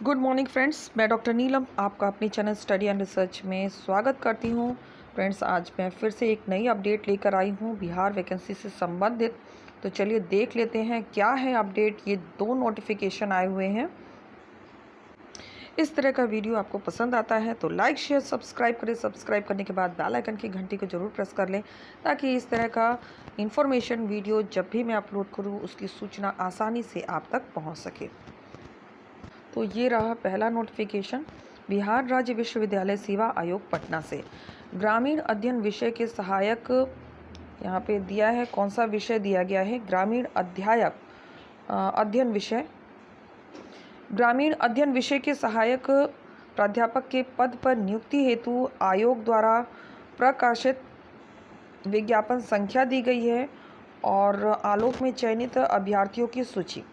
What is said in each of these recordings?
Good morning friends, मैं doctor नीलम आपका अपने चैनल स्टडी एंड रिसर्च में स्वागत करती हूँ। फ्रेंड्स, आज मैं फिर से एक नई अपडेट लेकर आई हूँ बिहार वैकेंसी से संबंधित। तो चलिए देख लेते हैं क्या है अपडेट। ये दो नोटिफिकेशन आए हुए हैं। इस तरह का वीडियो आपको पसंद आता है तो लाइक शेयर सब्सक्राइब करें। सब्सक्राइब करने के बाद बेल आइकन की घंटी को ज़रूर प्रेस कर लें ताकि इस तरह का इन्फॉर्मेशन वीडियो जब भी मैं अपलोड करूँ उसकी सूचना आसानी से आप तक पहुँच सके। तो ये रहा पहला नोटिफिकेशन बिहार राज्य विश्वविद्यालय सेवा आयोग पटना से। ग्रामीण अध्ययन विषय के सहायक यहाँ पे दिया है। कौन सा विषय दिया गया है? ग्रामीण अध्ययन विषय के सहायक प्राध्यापक के पद पर नियुक्ति हेतु आयोग द्वारा प्रकाशित विज्ञापन संख्या दी गई है और आलोक में चयनित अभ्यर्थियों की सूची।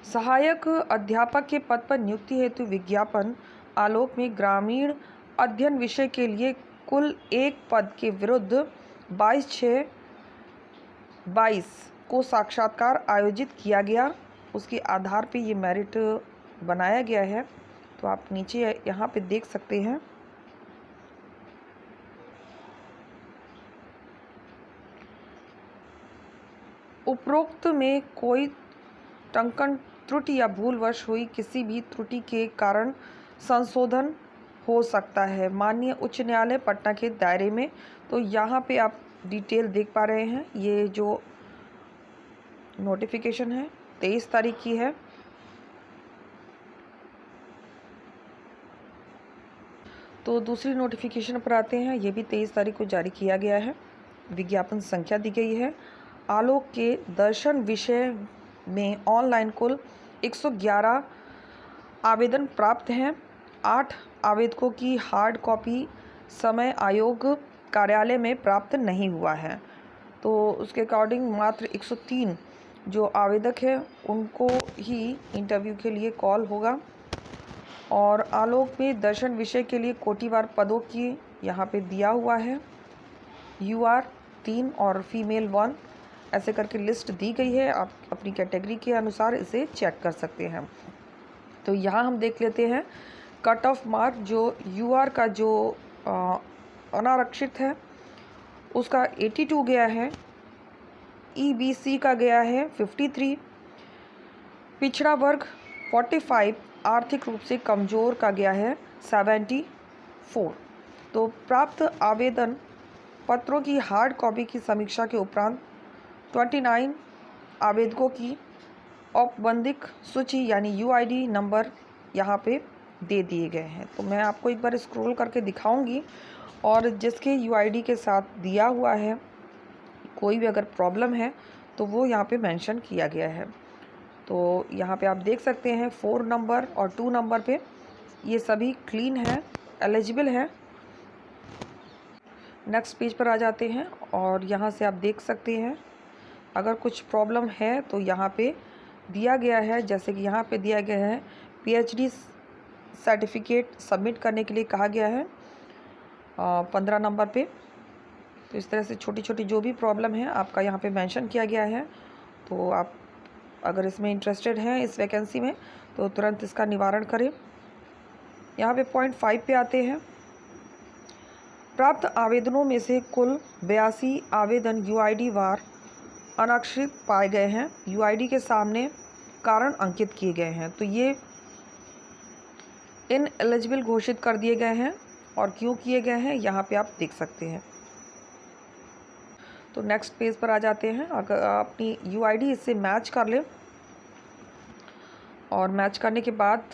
सहायक अध्यापक के पद पर नियुक्ति हेतु विज्ञापन आलोक में ग्रामीण अध्ययन विषय के लिए कुल एक पद के विरुद्ध 22/6/22 को साक्षात्कार आयोजित किया गया। उसके आधार पे ये मेरिट बनाया गया है। तो आप नीचे यहाँ पे देख सकते हैं। उपरोक्त में कोई टंकन त्रुटि या भूलवश हुई किसी भी त्रुटि के कारण संशोधन हो सकता है माननीय उच्च न्यायालय पटना के दायरे में। तो यहाँ पे आप डिटेल देख पा रहे हैं। ये जो नोटिफिकेशन है 23 तारीख की है। तो दूसरी नोटिफिकेशन पर आते हैं। ये भी 23 तारीख को जारी किया गया है। विज्ञापन संख्या दी गई है। आलोक के दर्शन विषय में ऑनलाइन कुल 111 आवेदन प्राप्त हैं। 8 आवेदकों की हार्ड कॉपी समय आयोग कार्यालय में प्राप्त नहीं हुआ है। तो उसके अकॉर्डिंग मात्र 103 जो आवेदक हैं उनको ही इंटरव्यू के लिए कॉल होगा। और आलोक में दर्शन विषय के लिए कोटिवार पदों की यहाँ पे दिया हुआ है। UR 3 और फीमेल 1 ऐसे करके लिस्ट दी गई है। आप अपनी कैटेगरी के अनुसार इसे चेक कर सकते हैं। तो यहाँ हम देख लेते हैं कट ऑफ मार्क जो UR का जो अनारक्षित है उसका 82 गया है। EBC का गया है 53, पिछड़ा वर्ग 45, आर्थिक रूप से कमज़ोर का गया है 74। तो प्राप्त आवेदन पत्रों की हार्ड कॉपी की समीक्षा के उपरांत 29 आवेदकों की औपबंधिक सूची यानी UID नंबर यहाँ पे दे दिए गए हैं। तो मैं आपको एक बार स्क्रॉल करके दिखाऊंगी और जिसके UID के साथ दिया हुआ है कोई भी अगर प्रॉब्लम है तो वो यहाँ पे मेंशन किया गया है। तो यहाँ पे आप देख सकते हैं 4 नंबर और 2 नंबर पे ये सभी क्लीन है, एलिजिबल है। नेक्स्ट पेज पर आ जाते हैं और यहाँ से आप देख सकते हैं अगर कुछ प्रॉब्लम है तो यहाँ पे दिया गया है। जैसे कि यहाँ पे दिया गया है PhD सर्टिफिकेट सबमिट करने के लिए कहा गया है 15 नंबर पे। तो इस तरह से छोटी छोटी जो भी प्रॉब्लम है आपका यहाँ पे मेंशन किया गया है। तो आप अगर इसमें इंटरेस्टेड हैं इस वैकेंसी में तो तुरंत इसका निवारण करें। यहाँ पे पॉइंट 5 पे आते हैं। प्राप्त आवेदनों में से कुल 82 आवेदन UID वार अनारक्षित पाए गए हैं। UID के सामने कारण अंकित किए गए हैं। तो ये इनएलिजिबल घोषित कर दिए गए हैं और क्यों किए गए हैं यहाँ पे आप देख सकते हैं। तो नेक्स्ट पेज पर आ जाते हैं। अगर अपनी UID इससे मैच कर ले और मैच करने के बाद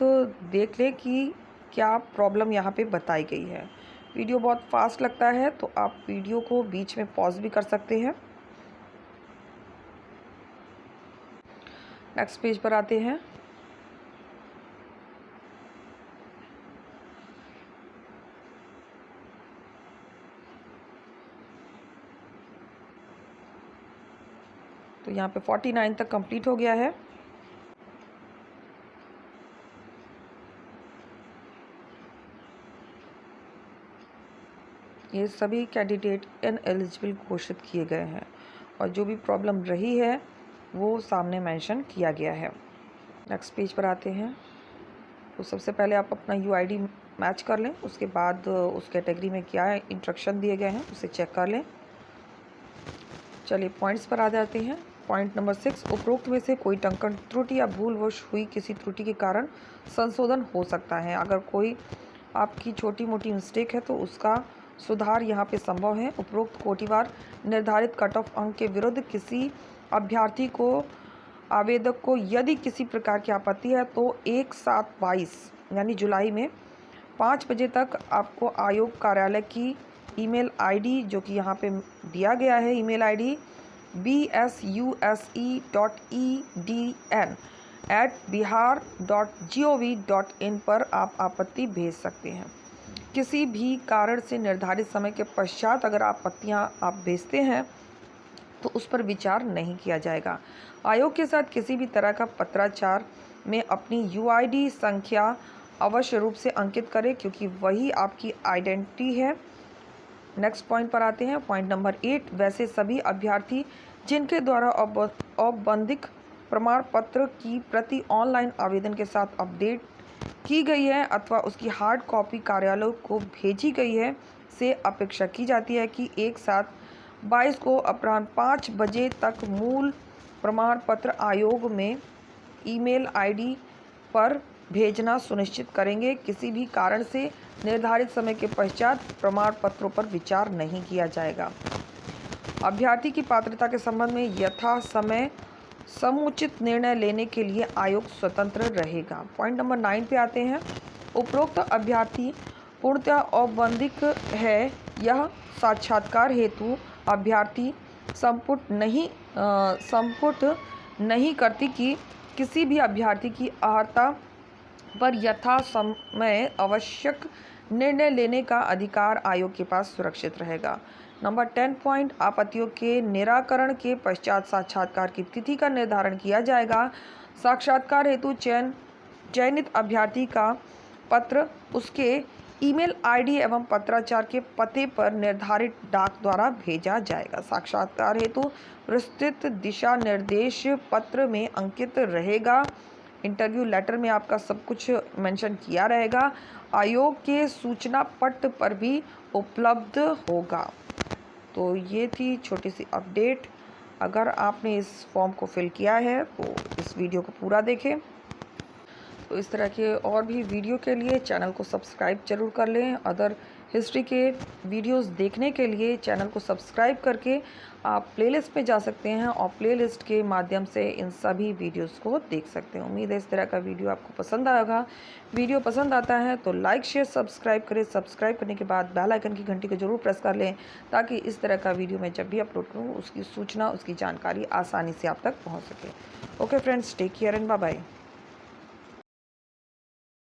देख लें कि क्या प्रॉब्लम यहाँ पे बताई गई है। वीडियो बहुत फास्ट लगता है तो आप वीडियो को बीच में पॉज भी कर सकते हैं। नेक्स्ट पेज पर आते हैं। तो यहाँ पे 49 तक कंप्लीट हो गया है। ये सभी कैंडिडेट इनएलिजिबल घोषित किए गए हैं और जो भी प्रॉब्लम रही है वो सामने मेंशन किया गया है। नेक्स्ट पेज पर आते हैं। तो सबसे पहले आप अपना यूआईडी मैच कर लें, उसके बाद उस कैटेगरी में क्या इंस्ट्रक्शन दिए गए हैं उसे चेक कर लें। चलिए पॉइंट्स पर आ जाते हैं। पॉइंट नंबर 6, उपरोक्त में से कोई टंकन त्रुटि या भूलवश हुई किसी त्रुटि के कारण संशोधन हो सकता है। अगर कोई आपकी छोटी मोटी मिस्टेक है तो उसका सुधार यहाँ पे संभव है। उपरोक्त कोटिवार निर्धारित कट ऑफ अंक के विरुद्ध किसी अभ्यर्थी को आवेदक को यदि किसी प्रकार की आपत्ति है तो 1/7/22 यानी जुलाई में 5 बजे तक आपको आयोग कार्यालय की ईमेल आईडी, जो कि यहाँ पे दिया गया है, ईमेल आईडी bsuse.eden@bihar.gov.in पर आप आपत्ति भेज सकते हैं। किसी भी कारण से निर्धारित समय के पश्चात अगर आपत्तियाँ आप भेजते हैं तो उस पर विचार नहीं किया जाएगा। आयोग के साथ किसी भी तरह का पत्राचार में अपनी यूआईडी संख्या अवश्य रूप से अंकित करें, क्योंकि वही आपकी आइडेंटिटी है। नेक्स्ट पॉइंट पर आते हैं। पॉइंट नंबर 8, वैसे सभी अभ्यर्थी जिनके द्वारा औपबंधिक प्रमाण पत्र की प्रति ऑनलाइन आवेदन के साथ अपडेट की गई है अथवा उसकी हार्ड कॉपी कार्यालय को भेजी गई है, से अपेक्षा की जाती है कि 1/7/22 को अपराह्न 5 बजे तक मूल प्रमाण पत्र आयोग में ईमेल आईडी पर भेजना सुनिश्चित करेंगे। किसी भी कारण से निर्धारित समय के पश्चात प्रमाण पत्रों पर विचार नहीं किया जाएगा। अभ्यर्थी की पात्रता के संबंध में यथा समय समुचित निर्णय लेने के लिए आयोग स्वतंत्र रहेगा। पॉइंट नंबर 9 पे आते हैं। उपरोक्त अभ्यर्थी पूर्णतः औपबंधिक है, यह साक्षात्कार हेतु अभ्यर्थी संपुट नहीं करती कि किसी भी अभ्यर्थी की अर्हता पर यथा समय आवश्यक निर्णय लेने का अधिकार आयोग के पास सुरक्षित रहेगा। नंबर 10 पॉइंट, आपत्तियों के निराकरण के पश्चात साक्षात्कार की तिथि का निर्धारण किया जाएगा। साक्षात्कार हेतु चयनित अभ्यर्थी का पत्र उसके ईमेल आईडी एवं पत्राचार के पते पर निर्धारित डाक द्वारा भेजा जाएगा। साक्षात्कार हेतु विस्तृत दिशा निर्देश पत्र में अंकित रहेगा। इंटरव्यू लेटर में आपका सब कुछ मेंशन किया रहेगा। आयोग के सूचना पट पर भी उपलब्ध होगा। तो ये थी छोटी सी अपडेट। अगर आपने इस फॉर्म को फिल किया है तो इस वीडियो को पूरा देखें। तो इस तरह के और भी वीडियो के लिए चैनल को सब्सक्राइब जरूर कर लें। अदर हिस्ट्री के वीडियोस देखने के लिए चैनल को सब्सक्राइब करके आप प्लेलिस्ट पे जा सकते हैं और प्लेलिस्ट के माध्यम से इन सभी वीडियोस को देख सकते हैं। उम्मीद है इस तरह का वीडियो आपको पसंद आएगा। वीडियो पसंद आता है तो लाइक शेयर सब्सक्राइब करें। सब्सक्राइब करने के बाद बेल आइकन की घंटी को जरूर प्रेस कर लें, ताकि इस तरह का वीडियो मैं जब भी अपलोड करूँ उसकी सूचना, उसकी जानकारी आसानी से आप तक पहुँच सके। Okay friends, take care and bye bye.